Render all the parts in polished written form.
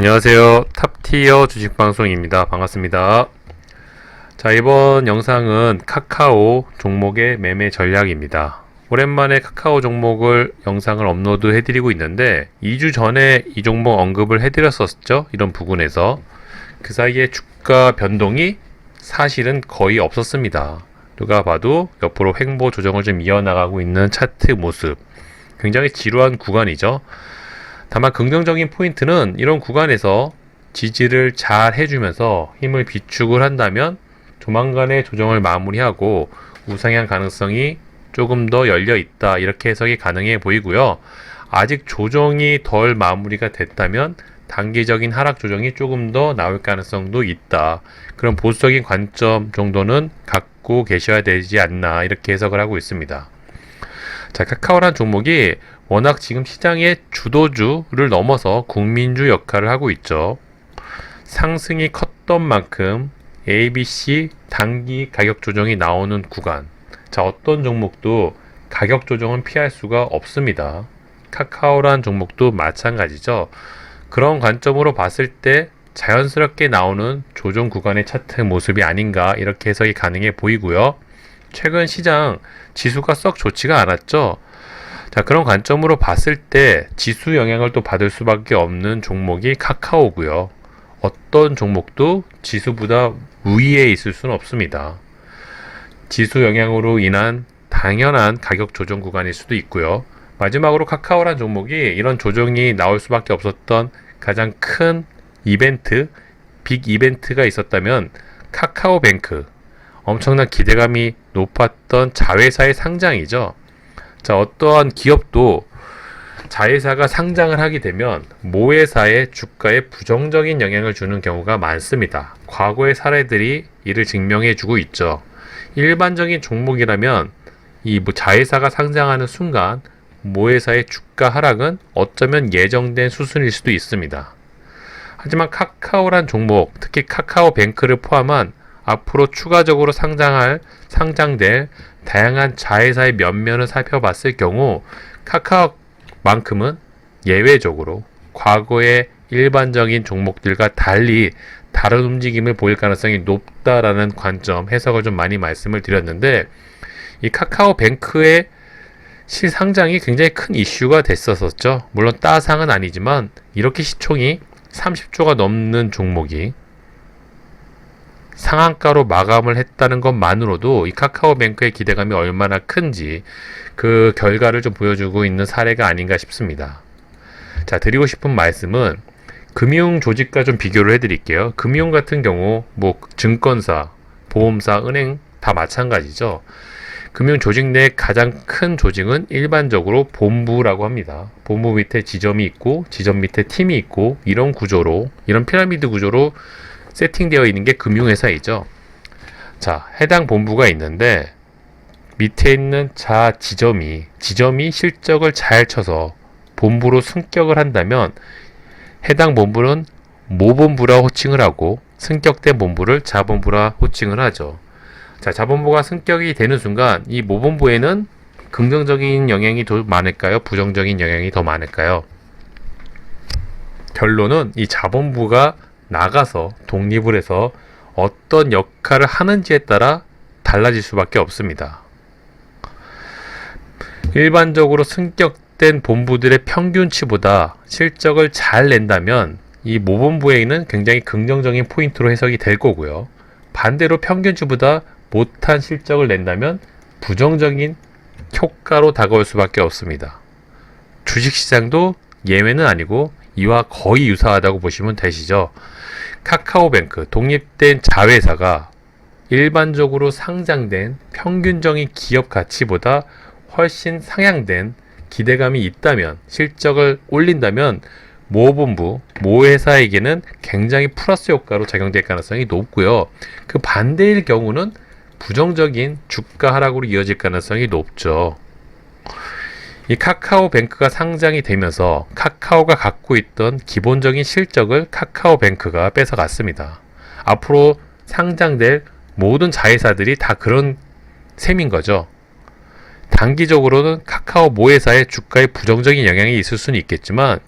안녕하세요. 탑티어 주식방송입니다. 반갑습니다. 자, 이번 영상은 카카오 종목의 매매 전략입니다. 오랜만에 카카오 종목을 영상을 업로드 해드리고 있는데 2주 전에 이 종목 언급을 해드렸었죠. 이런 부분에서 그 사이에 주가 변동이 사실은 거의 없었습니다. 누가 봐도 옆으로 횡보 조정을 좀 이어나가고 있는 차트 모습, 굉장히 지루한 구간이죠. 다만 긍정적인 포인트는 이런 구간에서 지지를 잘 해주면서 힘을 비축을 한다면 조만간에 조정을 마무리하고 우상향 가능성이 조금 더 열려 있다, 이렇게 해석이 가능해 보이고요. 아직 조정이 덜 마무리가 됐다면 단기적인 하락 조정이 조금 더 나올 가능성도 있다, 그런 보수적인 관점 정도는 갖고 계셔야 되지 않나, 이렇게 해석을 하고 있습니다. 자, 카카오란 종목이 워낙 지금 시장의 주도주를 넘어서 국민주 역할을 하고 있죠. 상승이 컸던 만큼 ABC 단기 가격 조정이 나오는 구간, 자, 어떤 종목도 가격 조정은 피할 수가 없습니다. 카카오란 종목도 마찬가지죠. 그런 관점으로 봤을 때 자연스럽게 나오는 조정 구간의 차트 모습이 아닌가, 이렇게 해석이 가능해 보이고요. 최근 시장 지수가 썩 좋지가 않았죠. 자, 그런 관점으로 봤을 때 지수 영향을 또 받을 수밖에 없는 종목이 카카오고요. 어떤 종목도 지수보다 우위에 있을 수는 없습니다. 지수 영향으로 인한 당연한 가격 조정 구간일 수도 있고요. 마지막으로 카카오란 종목이 이런 조정이 나올 수밖에 없었던 가장 큰 이벤트, 빅 이벤트가 있었다면 카카오뱅크, 엄청난 기대감이 높았던 자회사의 상장이죠. 자, 어떠한 기업도 자회사가 상장을 하게 되면 모회사의 주가에 부정적인 영향을 주는 경우가 많습니다. 과거의 사례들이 이를 증명해 주고 있죠. 일반적인 종목이라면 이 자회사가 상장하는 순간 모회사의 주가 하락은 어쩌면 예정된 수순일 수도 있습니다. 하지만 카카오란 종목, 특히 카카오뱅크를 포함한 앞으로 추가적으로 상장될 다양한 자회사의 면면을 살펴봤을 경우 카카오만큼은 예외적으로 과거의 일반적인 종목들과 달리 다른 움직임을 보일 가능성이 높다라는 관점, 해석을 좀 많이 말씀을 드렸는데, 이 카카오뱅크의 실상장이 굉장히 큰 이슈가 됐었죠. 물론 따상은 아니지만 이렇게 시총이 30조가 넘는 종목이 상한가로 마감을 했다는 것만으로도 이 카카오뱅크의 기대감이 얼마나 큰지 그 결과를 좀 보여주고 있는 사례가 아닌가 싶습니다. 자, 드리고 싶은 말씀은 금융 조직과 좀 비교를 해드릴게요. 금융 같은 경우 뭐 증권사, 보험사, 은행 다 마찬가지죠. 금융 조직 내 가장 큰 조직은 일반적으로 본부라고 합니다. 본부 밑에 지점이 있고 지점 밑에 팀이 있고, 이런 구조로, 이런 피라미드 구조로 세팅되어 있는 게 금융회사이죠. 자, 해당 본부가 있는데 밑에 있는 지점이 실적을 잘 쳐서 본부로 승격을 한다면 해당 본부는 모본부라 호칭을 하고 승격된 본부를 자본부라 호칭을 하죠. 자, 자본부가 승격이 되는 순간 이 모본부에는 긍정적인 영향이 더 많을까요? 부정적인 영향이 더 많을까요? 결론은 이 자본부가 나가서 독립을 해서 어떤 역할을 하는지에 따라 달라질 수밖에 없습니다. 일반적으로 승격된 본부들의 평균치보다 실적을 잘 낸다면 이 모본부에는 굉장히 긍정적인 포인트로 해석이 될 거고요. 반대로 평균치보다 못한 실적을 낸다면 부정적인 효과로 다가올 수밖에 없습니다. 주식시장도 예외는 아니고 이와 거의 유사하다고 보시면 되시죠. 카카오뱅크, 독립된 자회사가 일반적으로 상장된 평균적인 기업 가치보다 훨씬 상향된 기대감이 있다면, 실적을 올린다면 모본부, 모회사에게는 굉장히 플러스 효과로 작용될 가능성이 높고요. 그 반대일 경우는 부정적인 주가 하락으로 이어질 가능성이 높죠. 이 카카오뱅크가 상장이 되면서 카카오가 갖고 있던 기본적인 실적을 카카오뱅크가 뺏어갔습니다. 앞으로 상장될 모든 자회사들이 다 그런 셈인 거죠. 단기적으로는 카카오 모회사의 주가에 부정적인 영향이 있을 수는 있겠지만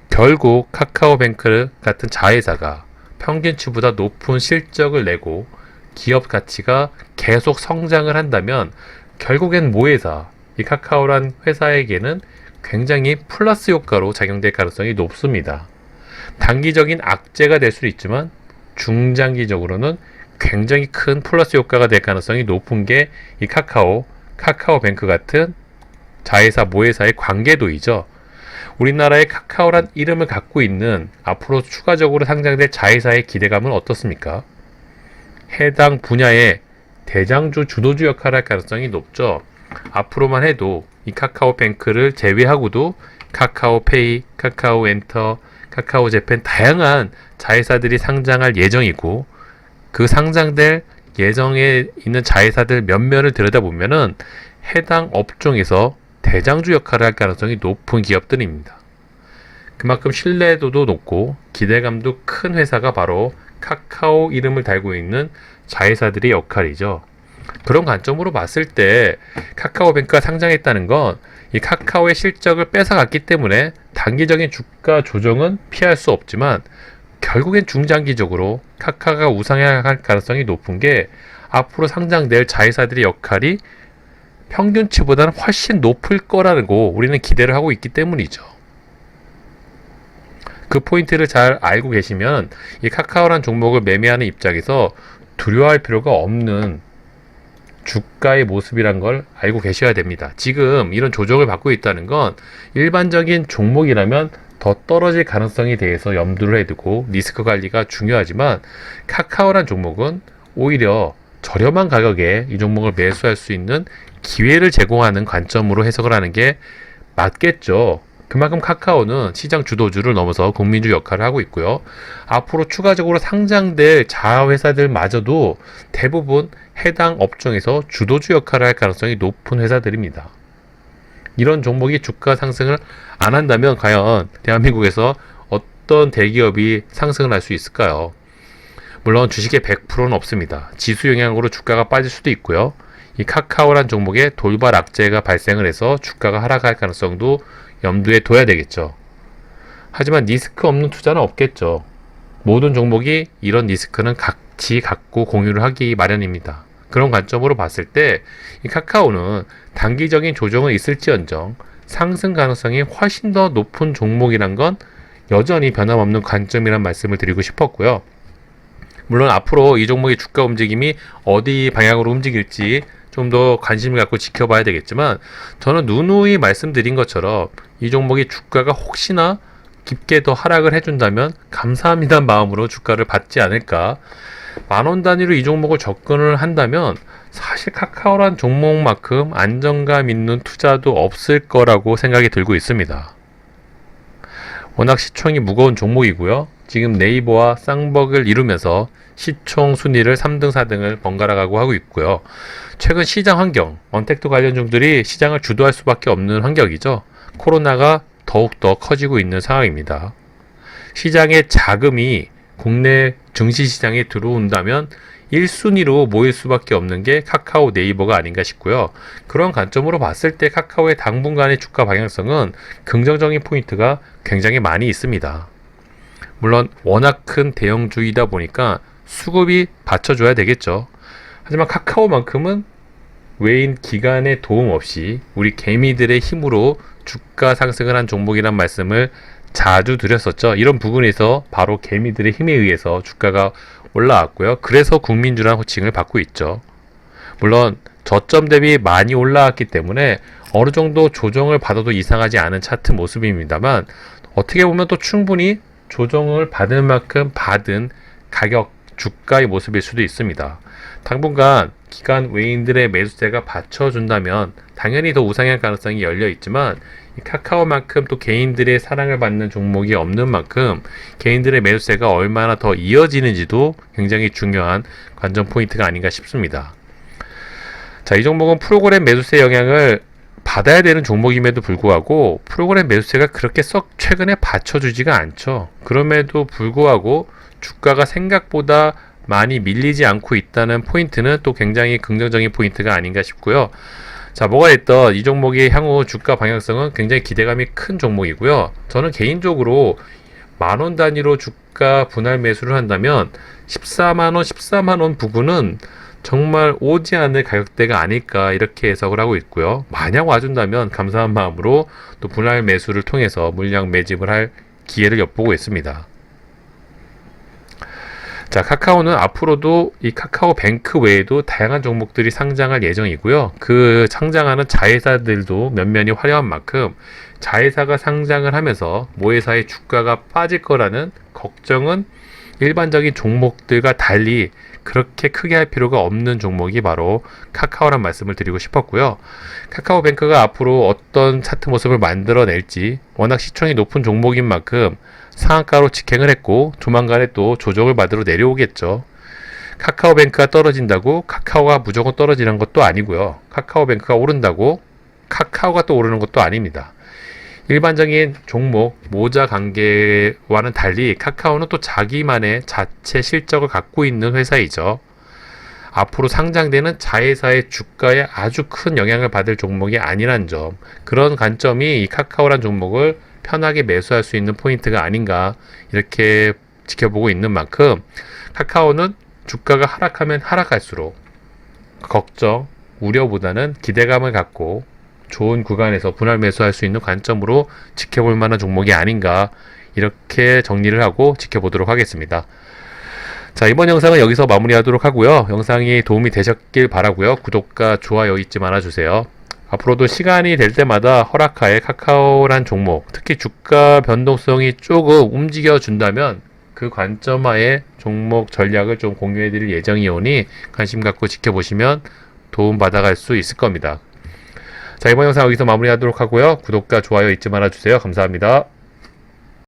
결국 카카오뱅크 같은 자회사가 평균치보다 높은 실적을 내고 기업 가치가 계속 성장을 한다면 결국엔 모회사, 이 카카오란 회사에게는 굉장히 플러스 효과로 작용될 가능성이 높습니다. 단기적인 악재가 될 수도 있지만 중장기적으로는 굉장히 큰 플러스 효과가 될 가능성이 높은 게 이 카카오뱅크 같은 자회사, 모회사의 관계도이죠. 우리나라의 카카오란 이름을 갖고 있는 앞으로 추가적으로 상장될 자회사의 기대감은 어떻습니까? 해당 분야의 대장주, 주도주 역할을 할 가능성이 높죠. 앞으로만 해도 이 카카오뱅크를 제외하고도 카카오페이, 카카오엔터, 카카오재팬 다양한 자회사들이 상장할 예정이고, 그 상장될 예정에 있는 자회사들 몇몇을 들여다보면은 해당 업종에서 대장주 역할을 할 가능성이 높은 기업들입니다. 그만큼 신뢰도도 높고 기대감도 큰 회사가 바로 카카오 이름을 달고 있는 자회사들의 역할이죠. 그런 관점으로 봤을 때 카카오뱅크가 상장했다는 건 이 카카오의 실적을 뺏어갔기 때문에 단기적인 주가 조정은 피할 수 없지만 결국엔 중장기적으로 카카오가 우상향할 가능성이 높은 게 앞으로 상장될 자회사들의 역할이 평균치보다는 훨씬 높을 거라고 우리는 기대를 하고 있기 때문이죠. 그 포인트를 잘 알고 계시면 이 카카오란 종목을 매매하는 입장에서 두려워할 필요가 없는 주가의 모습이란 걸 알고 계셔야 됩니다. 지금 이런 조정을 받고 있다는 건 일반적인 종목이라면 더 떨어질 가능성에 대해서 염두를 해두고 리스크 관리가 중요하지만 카카오란 종목은 오히려 저렴한 가격에 이 종목을 매수할 수 있는 기회를 제공하는 관점으로 해석을 하는 게 맞겠죠. 그만큼 카카오는 시장 주도주를 넘어서 국민주 역할을 하고 있고요. 앞으로 추가적으로 상장될 자회사들마저도 대부분 해당 업종에서 주도주 역할을 할 가능성이 높은 회사들입니다. 이런 종목이 주가 상승을 안 한다면 과연 대한민국에서 어떤 대기업이 상승을 할 수 있을까요? 물론 주식의 100%는 없습니다. 지수 영향으로 주가가 빠질 수도 있고요. 이 카카오란 종목에 돌발 악재가 발생을 해서 주가가 하락할 가능성도 염두에 둬야 되겠죠. 하지만 리스크 없는 투자는 없겠죠. 모든 종목이 이런 리스크는 같이 갖고 공유를 하기 마련입니다. 그런 관점으로 봤을 때 이 카카오는 단기적인 조정은 있을지언정 상승 가능성이 훨씬 더 높은 종목이란 건 여전히 변함없는 관점이란 말씀을 드리고 싶었고요. 물론 앞으로 이 종목의 주가 움직임이 어디 방향으로 움직일지 좀 더 관심을 갖고 지켜봐야 되겠지만 저는 누누이 말씀드린 것처럼 이 종목의 주가가 혹시나 깊게 더 하락을 해준다면 감사합니다는 마음으로 주가를 받지 않을까. 만원 단위로 이 종목을 접근을 한다면 사실 카카오란 종목만큼 안정감 있는 투자도 없을 거라고 생각이 들고 있습니다. 워낙 시총이 무거운 종목이고요. 지금 네이버와 쌍벽을 이루면서 시총 순위를 3등, 4등을 번갈아 가고 하고 있고요. 최근 시장 환경, 언택트 관련주들이 시장을 주도할 수밖에 없는 환경이죠. 코로나가 더욱더 커지고 있는 상황입니다. 시장의 자금이 국내 증시시장에 들어온다면 1순위로 모일 수밖에 없는 게 카카오, 네이버가 아닌가 싶고요. 그런 관점으로 봤을 때 카카오의 당분간의 주가 방향성은 긍정적인 포인트가 굉장히 많이 있습니다. 물론 워낙 큰 대형주이다 보니까 수급이 받쳐줘야 되겠죠. 하지만 카카오만큼은 외인 기관의 도움 없이 우리 개미들의 힘으로 주가 상승을 한 종목이란 말씀을 자주 드렸었죠. 이런 부분에서 바로 개미들의 힘에 의해서 주가가 올라왔고요. 그래서 국민주라는 호칭을 받고 있죠. 물론 저점 대비 많이 올라왔기 때문에 어느 정도 조정을 받아도 이상하지 않은 차트 모습입니다만 어떻게 보면 또 충분히 조정을 받을 만큼 받은 가격, 주가의 모습일 수도 있습니다. 당분간 기관 외인들의 매수세가 받쳐준다면 당연히 더 우상향 가능성이 열려 있지만 카카오만큼 또 개인들의 사랑을 받는 종목이 없는 만큼 개인들의 매수세가 얼마나 더 이어지는지도 굉장히 중요한 관전 포인트가 아닌가 싶습니다. 자, 이 종목은 프로그램 매수세 영향을 받아야 되는 종목임에도 불구하고 프로그램 매수세가 그렇게 썩 최근에 받쳐주지가 않죠. 그럼에도 불구하고 주가가 생각보다 많이 밀리지 않고 있다는 포인트는 또 굉장히 긍정적인 포인트가 아닌가 싶고요. 자, 뭐가 됐든 이 종목의 향후 주가 방향성은 굉장히 기대감이 큰 종목이고요. 저는 개인적으로 만원 단위로 주가 분할 매수를 한다면 14만원, 14만원 부근은 정말 오지 않을 가격대가 아닐까 이렇게 해석을 하고 있고요. 만약 와준다면 감사한 마음으로 또 분할 매수를 통해서 물량 매집을 할 기회를 엿보고 있습니다. 자, 카카오는 앞으로도 이 카카오뱅크 외에도 다양한 종목들이 상장할 예정이고요. 그 상장하는 자회사들도 면면이 화려한 만큼 자회사가 상장을 하면서 모회사의 주가가 빠질 거라는 걱정은 일반적인 종목들과 달리 그렇게 크게 할 필요가 없는 종목이 바로 카카오란 말씀을 드리고 싶었고요. 카카오뱅크가 앞으로 어떤 차트 모습을 만들어낼지 워낙 시총이 높은 종목인 만큼 상한가로 직행을 했고 조만간에 또 조정을 받으러 내려오겠죠. 카카오뱅크가 떨어진다고 카카오가 무조건 떨어지는 것도 아니고요. 카카오뱅크가 오른다고 카카오가 또 오르는 것도 아닙니다. 일반적인 종목, 모자 관계와는 달리 카카오는 또 자기만의 자체 실적을 갖고 있는 회사이죠. 앞으로 상장되는 자회사의 주가에 아주 큰 영향을 받을 종목이 아니란 점, 그런 관점이 이 카카오란 종목을 편하게 매수할 수 있는 포인트가 아닌가 이렇게 지켜보고 있는 만큼 카카오는 주가가 하락하면 하락할수록 걱정, 우려보다는 기대감을 갖고 좋은 구간에서 분할 매수할 수 있는 관점으로 지켜볼 만한 종목이 아닌가 이렇게 정리를 하고 지켜보도록 하겠습니다. 자, 이번 영상은 여기서 마무리하도록 하고요. 영상이 도움이 되셨길 바라고요. 구독과 좋아요 잊지 말아주세요. 앞으로도 시간이 될 때마다 허락하에 카카오란 종목, 특히 주가 변동성이 조금 움직여 준다면 그 관점하에 종목 전략을 좀 공유해 드릴 예정이오니 관심 갖고 지켜보시면 도움 받아갈 수 있을 겁니다. 자, 이번 영상 여기서 마무리하도록 하고요. 구독과 좋아요 잊지 말아주세요. 감사합니다.